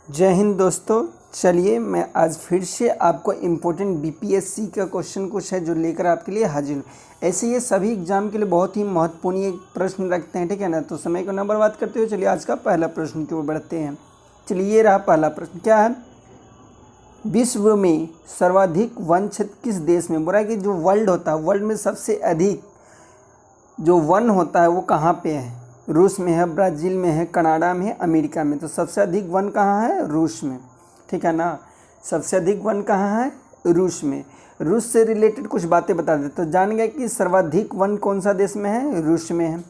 जय हिंद दोस्तों। चलिए मैं आज फिर से आपको इम्पोर्टेंट बीपीएससी का क्वेश्चन कुछ है जो लेकर आपके लिए हाजिर हूँ। ऐसे ये सभी एग्जाम के लिए बहुत ही महत्वपूर्ण ये प्रश्न रखते हैं, ठीक है ना। तो समय को ना बर्बाद करते हुए चलिए आज का पहला प्रश्न की ओर बढ़ते हैं। चलिए ये रहा पहला प्रश्न, क्या है? विश्व में सर्वाधिक वन क्षेत्र किस देश में? बोला कि जो वर्ल्ड होता है, वर्ल्ड में सबसे अधिक जो वन होता है वो कहाँ पे है? रूस में है, ब्राज़ील में है, कनाडा में है, अमेरिका में। तो सबसे अधिक वन कहाँ है? रूस में, ठीक है ना। सबसे अधिक वन कहाँ है? रूस में। रूस से रिलेटेड कुछ बातें बता दें तो जान गए कि सर्वाधिक वन कौन सा देश में है? रूस में है।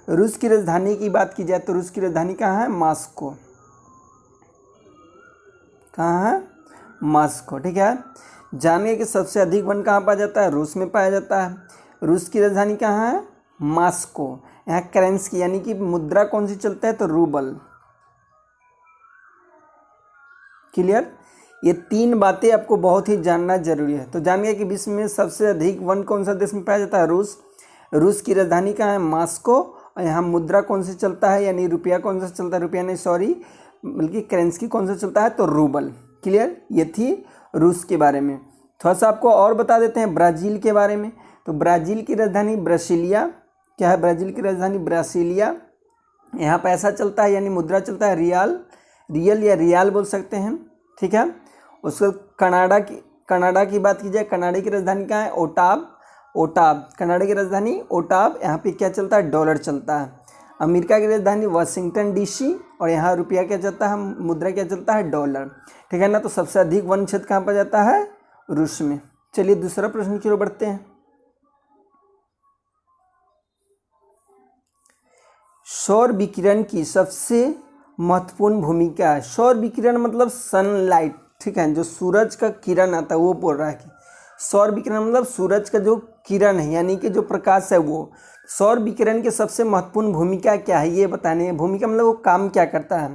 रूस की राजधानी की बात की जाए तो रूस की राजधानी कहाँ है? मॉस्को। कहाँ है? मॉस्को, ठीक है। जान गए कि सबसे अधिक वन कहाँ पाया जाता है? रूस में पाया जाता है। रूस की राजधानी कहाँ है? मॉस्को। यहाँ करेंसी यानी कि मुद्रा कौन सी चलता है? तो रूबल। क्लियर? ये तीन बातें आपको बहुत ही जानना जरूरी है। तो जान गए कि विश्व में सबसे अधिक वन कौन सा देश में पाया जाता है? रूस। रूस की राजधानी कहाँ है? मॉस्को। और यहाँ मुद्रा कौन सा चलता है, यानी रुपया कौन सा चलता है? रुपया नहीं, सॉरी, बल्कि करेंसी कौन सा चलता है? तो रूबल। क्लियर? ये थी रूस के बारे में। थोड़ा सा आपको और बता देते हैं ब्राज़ील के बारे में। तो ब्राज़ील की राजधानी ब्रासिलिया। क्या है ब्राज़ील की राजधानी? ब्रासिलिया। यहाँ पैसा चलता है यानी मुद्रा चलता है रियल या रियाल बोल सकते हैं, ठीक है। उसको कनाडा की बात की जाए, कनाडा की राजधानी कहाँ है? ओटाव। कनाडा की राजधानी ओटाव। यहाँ पे क्या चलता है? डॉलर चलता है। अमेरिका की राजधानी वाशिंगटन डीसी। और यहाँ रुपया क्या चलता है? मुद्रा क्या चलता है? डॉलर, ठीक है ना। तो सबसे अधिक वन क्षेत्र कहाँ पर जाता है? रूस में। चलिए दूसरा प्रश्न की ओर बढ़ते हैं। सौर विकिरण की सबसे महत्वपूर्ण भूमिका है। सौर विकिरण मतलब सनलाइट, ठीक है। जो सूरज का किरण आता है वो बोल रहा है कि सौर विकिरण मतलब सूरज का जो किरण है यानी कि जो प्रकाश है वो। सौर विकिरण की सबसे महत्वपूर्ण भूमिका क्या है ये बताने है। भूमिका मतलब वो काम क्या करता है?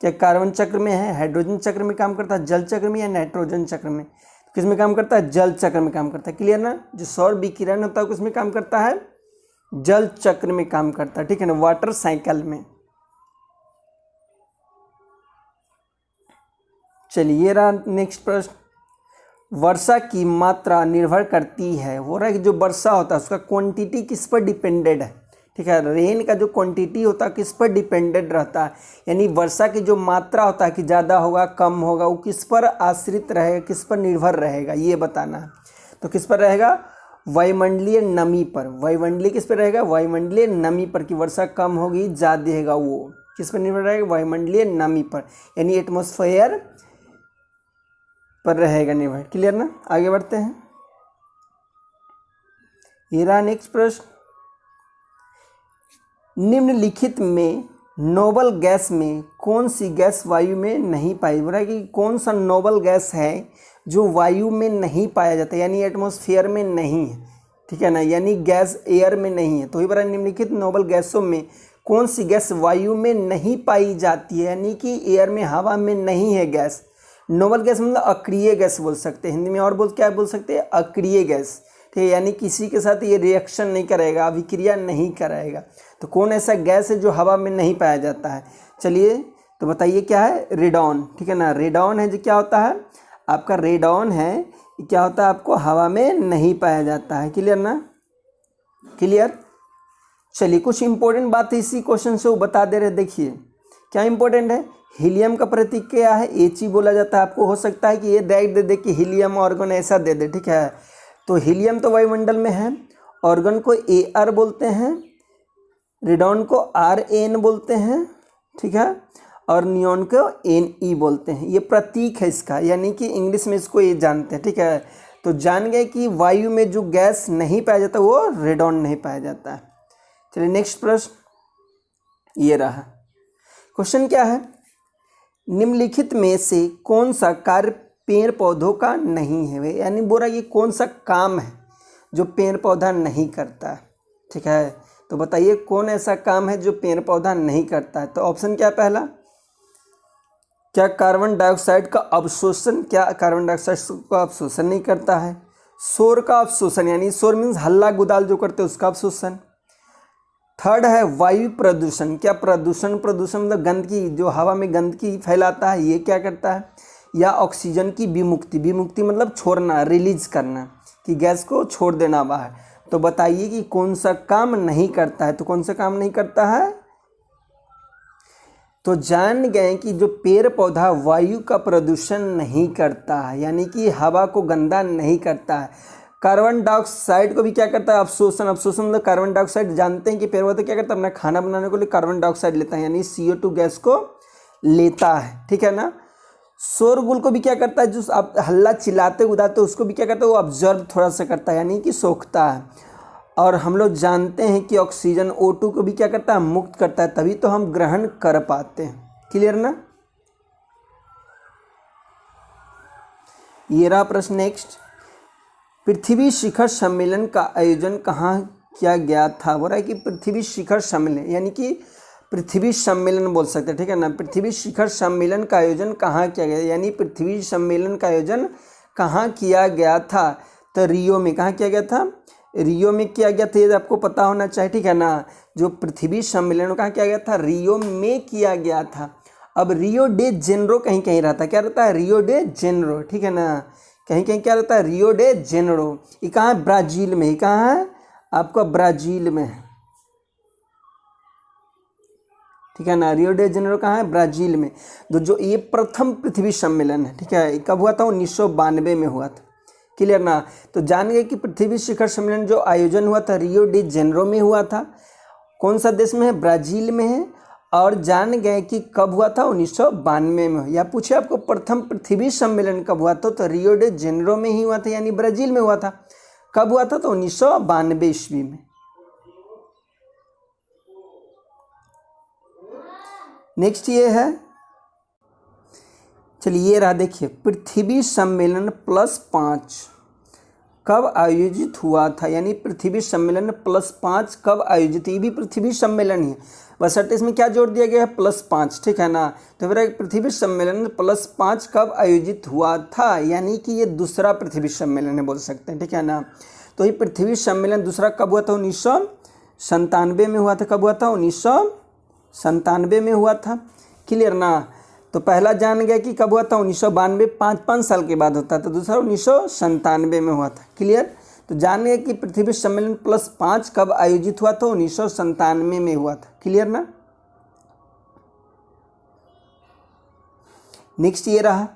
क्या कार्बन चक्र में है, हाइड्रोजन चक्र में काम करता है, जल चक्र में, या नाइट्रोजन चक्र में? किस में काम करता है? जल चक्र में काम करता है। क्लियर ना? जो सौर विकिरण होता है किसमें काम करता है? जल चक्र में काम करता है, ठीक है ना, वाटर साइकिल में। चलिए रहा नेक्स्ट प्रश्न। वर्षा की मात्रा निर्भर करती है, वो रहा कि जो वर्षा होता है उसका क्वांटिटी किस पर डिपेंडेड है, ठीक है। रेन का जो क्वांटिटी होता है किस पर डिपेंडेड रहता है, यानी वर्षा की जो मात्रा होता है कि ज़्यादा होगा कम होगा वो किस पर आश्रित रहेगा, किस पर निर्भर रहेगा ये बताना है। तो किस पर रहेगा? वायुमंडलीय नमी पर। वायुमंडलीय किस पर रहेगा? वायुमंडलीय नमी पर। कि वर्षा कम होगी ज़्यादा होगा वो किस पर निर्भर रहेगा? वायुमंडलीय नमी पर, यानी एटमॉस्फेयर पर रहेगा निर्भर। क्लियर ना? आगे बढ़ते हैं। ये रहा नेक्स्ट प्रश्न। निम्नलिखित में नोबल गैस में कौन सी गैस वायु में नहीं पाई? बोला कि कौन सा नोबल गैस है जो वायु में नहीं पाया जाता, यानी एटमॉस्फेयर में नहीं है, ठीक है ना, यानी गैस एयर में नहीं है। तो ही बड़ा निम्नलिखित नोबल गैसों में कौन सी गैस वायु में नहीं पाई जाती है, यानी कि एयर में, हवा में नहीं है गैस। नोबल गैस मतलब अक्रिय गैस बोल सकते हैं, हिंदी में और क्या बोल सकते हैं? अक्रिय गैस, ठीक है, यानी किसी के साथ ये रिएक्शन नहीं करेगा, अभिक्रिया नहीं कराएगा। तो कौन ऐसा गैस है जो हवा में नहीं पाया जाता है? चलिए तो बताइए क्या है? रेडॉन, ठीक है ना। रेडॉन है जो क्या होता है आपका? रेडॉन है क्या होता है आपको? हवा में नहीं पाया जाता है। क्लियर ना? क्लियर। चलिए कुछ इंपॉर्टेंट बात इसी क्वेश्चन से वो बता दे रहे। देखिए क्या इंपॉर्टेंट है। हीलियम का प्रतीक क्या है? He बोला जाता है। आपको हो सकता है कि ये डायरेक्ट दे दे कि हीलियम ऑर्गन ऐसा दे दे, ठीक है। तो हीलियम तो वायुमंडल में है, ऑर्गन को Ar बोलते हैं, रेडॉन को Rn बोलते हैं, ठीक है, और नियॉन को Ne बोलते हैं। ये प्रतीक है इसका, यानी कि इंग्लिश में इसको ये जानते हैं, ठीक है। तो जान गए कि वायु में जो गैस नहीं पाया जाता वो रेडॉन नहीं पाया जाता है। चलिए नेक्स्ट प्रश्न ये रहा। क्वेश्चन क्या है? निम्नलिखित में से कौन सा कार्य पेड़ पौधों का नहीं है, यानी बोला ये कौन सा काम है जो पेड़ पौधा नहीं करता, ठीक है। तो बताइए कौन ऐसा काम है जो पेड़ पौधा नहीं करता है? तो ऑप्शन क्या? पहला, क्या कार्बन डाइऑक्साइड का अवशोषण, क्या कार्बन डाइऑक्साइड का अवशोषण नहीं करता है? शोर का अवशोषण, यानी शोर मीन्स हल्ला गुदाल जो करते हैं उसका अवशोषण। थर्ड है वायु प्रदूषण। क्या प्रदूषण, प्रदूषण मतलब गंदगी, जो हवा में गंदगी फैलाता है, ये क्या करता है। या ऑक्सीजन की विमुक्ति, विमुक्ति मतलब छोड़ना, रिलीज करना, कि गैस को छोड़ देना बाहर। तो बताइए कि कौन सा काम नहीं करता है। तो कौन सा काम नहीं करता है। तो जान गए कि जो पेड़ पौधा वायु का प्रदूषण नहीं करता है, यानी कि हवा को गंदा नहीं करता है। कार्बन डाइऑक्साइड को भी क्या करता है, अवशोषण। अवशोषण मतलब कार्बन डाइऑक्साइड, जानते हैं कि पेड़ पौधा क्या करता है, अपना खाना बनाने के लिए कार्बन डाइऑक्साइड लेता है, यानी CO2 गैस को लेता है, ठीक है ना। शोरगुल को भी क्या करता है, जो आप हल्ला चिल्लाते उदाते उसको भी क्या करता है, वो ऑब्जर्व थोड़ा सा करता है, यानी कि सोखता है। और हम लोग जानते हैं कि ऑक्सीजन O2 को भी क्या करता है, मुक्त करता है, तभी तो हम ग्रहण कर पाते हैं। क्लियर ना। ये रहा प्रश्न नेक्स्ट। पृथ्वी शिखर सम्मेलन का आयोजन कहाँ किया गया था। बोल रहा है कि पृथ्वी शिखर सम्मेलन, यानी कि पृथ्वी सम्मेलन बोल सकते हैं, ठीक है ना। पृथ्वी शिखर सम्मेलन का आयोजन कहाँ किया गया, यानी पृथ्वी सम्मेलन का आयोजन कहाँ किया गया था। तो रियो में। कहाँ किया गया था, रियो में किया गया था, ये आपको पता होना चाहिए, ठीक है ना। जो पृथ्वी सम्मेलन कहाँ किया गया था, रियो में किया गया था। अब रियो डे जेनरो कहीं कहीं रहता है, क्या रहता है, रियो डे जेनरो, ठीक है ना। कहीं कहीं क्या रहता है, रियो डे जेनरो। ये कहाँ है, ब्राज़ील में। ये कहाँ है, आपका ब्राज़ील में है, ठीक है ना। रियो डे जेनेरो कहाँ है, ब्राज़ील में। तो जो ये प्रथम पृथ्वी सम्मेलन है, ठीक है, कब हुआ था, 1992 में हुआ था। क्लियर ना। तो जान गए कि पृथ्वी शिखर सम्मेलन जो आयोजन हुआ था रियो डी जेनेरो में हुआ था। कौन सा देश में है, ब्राज़ील में है। और जान गए कि कब हुआ था, 1992 में। या पूछे आपको प्रथम पृथ्वी सम्मेलन कब हुआ था, तो रियो डे जेनेरो में ही हुआ था, यानी ब्राज़ील में हुआ था। कब हुआ था, तो 1992 ईस्वी में। नेक्स्ट ये है, चलिए ये रहा, देखिए पृथ्वी सम्मेलन +5 कब आयोजित हुआ था, यानी पृथ्वी सम्मेलन +5 कब आयोजित। ये भी पृथ्वी सम्मेलन ही है, बस इसमें क्या जोड़ दिया गया है, +5, ठीक है ना। तो फिर पृथ्वी सम्मेलन +5 कब आयोजित हुआ था, यानी कि ये दूसरा पृथ्वी सम्मेलन है बोल सकते हैं, ठीक है ना। तो ये पृथ्वी सम्मेलन दूसरा कब हुआ था, 1997 में हुआ था। कब हुआ था, 1997 में हुआ था। क्लियर ना। तो पहला जान गया कि कब हुआ था, 1992, 5 साल के बाद होता है। तो दूसरा 1997 में हुआ था। क्लियर। तो जान गए कि पृथ्वी सम्मेलन +5 कब आयोजित हुआ था, 1997 में हुआ था। क्लियर ना। नेक्स्ट ये रहा,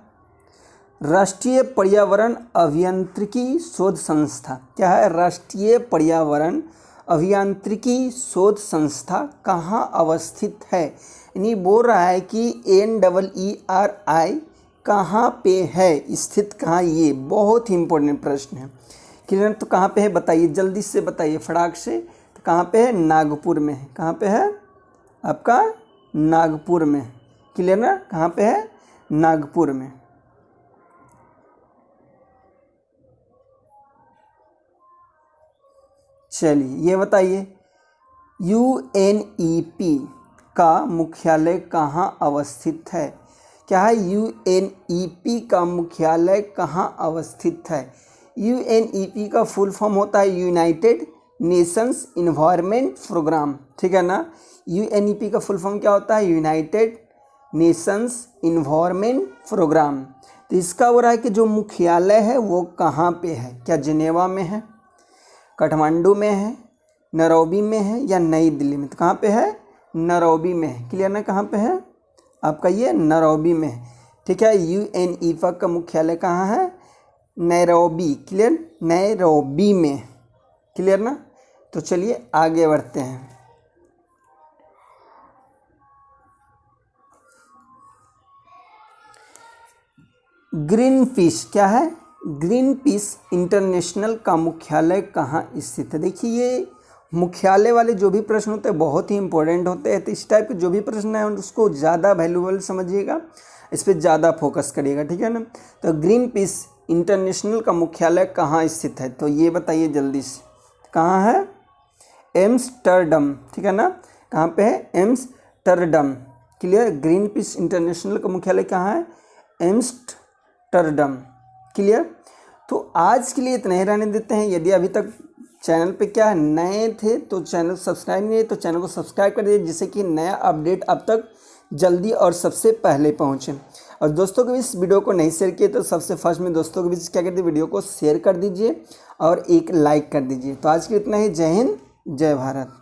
राष्ट्रीय पर्यावरण अभियांत्रिकी शोध संस्था। क्या है, राष्ट्रीय पर्यावरण अभियांत्रिकी शोध संस्था कहाँ अवस्थित है। यानी बोल रहा है कि NEERI कहाँ पे है, स्थित कहाँ, ये बहुत ही इंपॉर्टेंट प्रश्न है। क्लियर। तो कहाँ पे है बताइए, जल्दी से बताइए फटाक से। तो कहाँ पे है, नागपुर में है। कहाँ पे है, आपका नागपुर में। क्लियर ना। कहाँ पे है, नागपुर में। चलिए ये बताइए, UNEP का मुख्यालय कहाँ अवस्थित है। क्या है, UNEP का मुख्यालय कहाँ अवस्थित है। UNEP का फुल फॉर्म होता है यूनाइटेड नेशंस इन्वायरमेंट प्रोग्राम, ठीक है ना। UNEP का फुल फॉर्म क्या होता है, यूनाइटेड नेशंस इन्वायरमेंट प्रोग्राम। तो इसका हो रहा है कि जो मुख्यालय है वो कहाँ पे है, क्या जिनेवा में है, काठमांडू में है, नैरोबी में है, या नई दिल्ली में। तो कहाँ पे है, नैरोबी में है। क्लियर ना। कहाँ पे है, आपका ये नैरोबी में है, ठीक है। UNEP का मुख्यालय कहाँ है, नैरोबी। क्लियर, नैरोबी में। क्लियर ना। तो चलिए आगे बढ़ते हैं। ग्रीन पीस, क्या है, ग्रीन पीस इंटरनेशनल का मुख्यालय कहाँ स्थित है। देखिए ये मुख्यालय वाले जो भी प्रश्न होते हैं बहुत ही इंपॉर्टेंट होते हैं। तो इस टाइप के जो भी प्रश्न है उसको ज़्यादा वैल्यूएबल समझिएगा, इस पर ज़्यादा फोकस करिएगा, ठीक है ना। तो ग्रीन पीस इंटरनेशनल का मुख्यालय कहाँ स्थित है, तो ये बताइए जल्दी से। कहाँ है, एम्स्टर्डम, ठीक है ना। कहाँ पे है, Amsterdam. Clear. Green peas international का मुख्यालय कहाँ है, एम्स्टर्डम। क्लियर। तो आज के लिए इतना ही रहने देते हैं। यदि अभी तक चैनल पे क्या है, नए थे तो चैनल सब्सक्राइब नहीं है तो चैनल को सब्सक्राइब कर दीजिए, जिससे कि नया अपडेट अब तक जल्दी और सबसे पहले पहुँचे। और दोस्तों को इस वीडियो को नहीं शेयर किए तो सबसे फर्स्ट में दोस्तों के बीच क्या करते, वीडियो को शेयर कर दीजिए और एक लाइक कर दीजिए। तो आज के इतना ही। जय हिंद, जय भारत।